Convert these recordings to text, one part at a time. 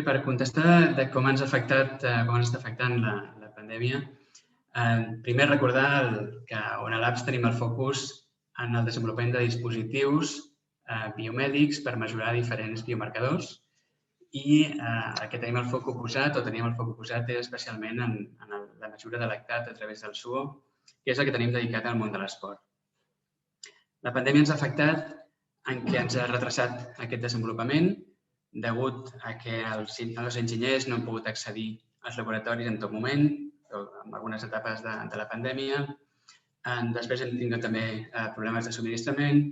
per contestar de com ens ha afectat, com ens està afectant la pandèmia, primer recordar que a ONLabs tenim el focus en el desenvolupament de dispositius biomèdics per mesurar diferents biomarcadors i el que tenim el foc posat, o teníem el foc posat, és especialment en la mesura de lactat a través del suor, que és el que tenim dedicat al món de l'esport. La pandèmia ens ha afectat en què ens ha retrasat aquest desenvolupament degut a que els enginyers no han pogut accedir als laboratoris en tot moment, en algunes etapes de la pandèmia. Després hem tingut també problemes de subministrament.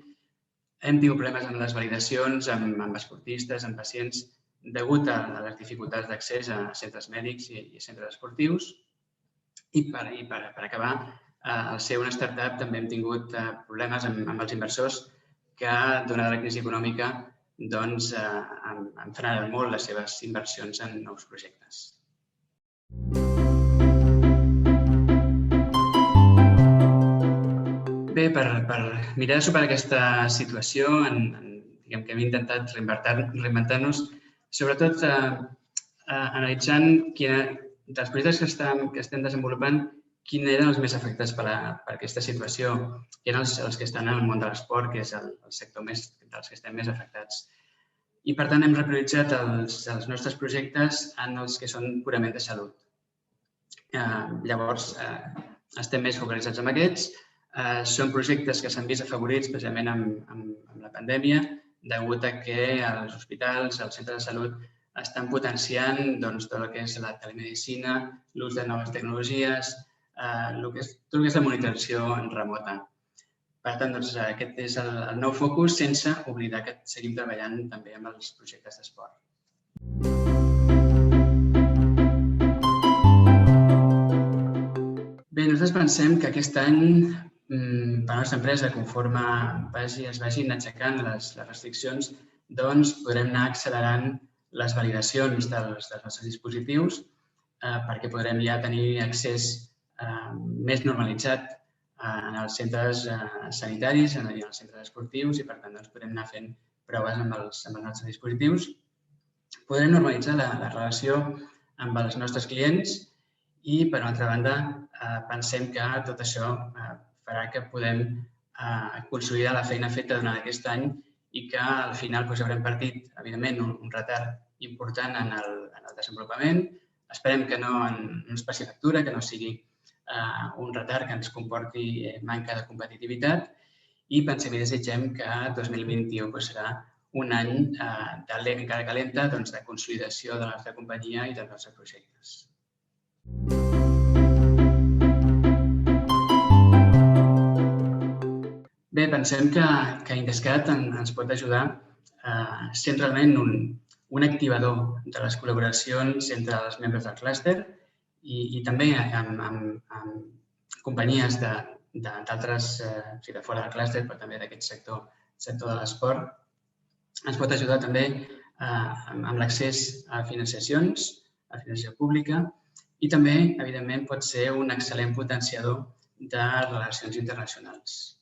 Hem tingut problemes amb les validacions, amb esportistes, amb pacients, degut a les dificultats d'accés a centres mèdics i centres esportius. I per acabar, al ser una startup també hem tingut problemes amb els inversors que, donada la crisi econòmica, han frenat molt les seves inversions en nous projectes. Bé, per mirar de superar aquesta situació, diguem que hem intentat reinventar-nos, sobretot analitzant dels projectes que estem desenvolupant, quins eren els més afectats per aquesta situació, que eren els que estan en el món de l'esport, que és el sector dels que estem més afectats. I, per tant, hem reprioritzat els nostres projectes en els que són purament de salut. Llavors, estem més focalitzats en aquests. Són projectes que s'han vist afavorits precisament amb la pandèmia, degut a que els hospitals, els centres de salut, estan potenciant tot el que és la telemedicina, l'ús de noves tecnologies, tot el que és la monitorització remota. Per tant, aquest és el nou focus, sense oblidar que seguim treballant també amb els projectes d'esport. Bé, nosaltres pensem que aquest any, per a la nostra empresa, conforme es vagin aixecant les restriccions, podrem anar accelerant les validacions dels nostres dispositius perquè podrem ja tenir accés més normalitzat en els centres sanitaris i en els centres esportius i, per tant, podrem anar fent proves amb els nostres dispositius. Podrem normalitzar la relació amb els nostres clients i, per una altra banda, pensem que tot això farà que podem consolidar la feina feta durant aquest any i que al final haurem partit, evidentment, un retard important en el desenvolupament. Esperem que no ens passi factura, que no sigui un retard que ens comporti manca de competitivitat i pensem i desitgem que 2021 serà un any encara calenta de consolidació de la nostra companyia i dels nostres projectes. Bé, pensem que Indescat ens pot ajudar sent realment un activador de les col·laboracions entre els membres del clúster i també amb companyies d'altres, de fora del clúster, però també d'aquest sector de l'esport. Ens pot ajudar també amb l'accés a financiacions, a financiació pública i també, evidentment, pot ser un excel·lent potenciador de relacions internacionals.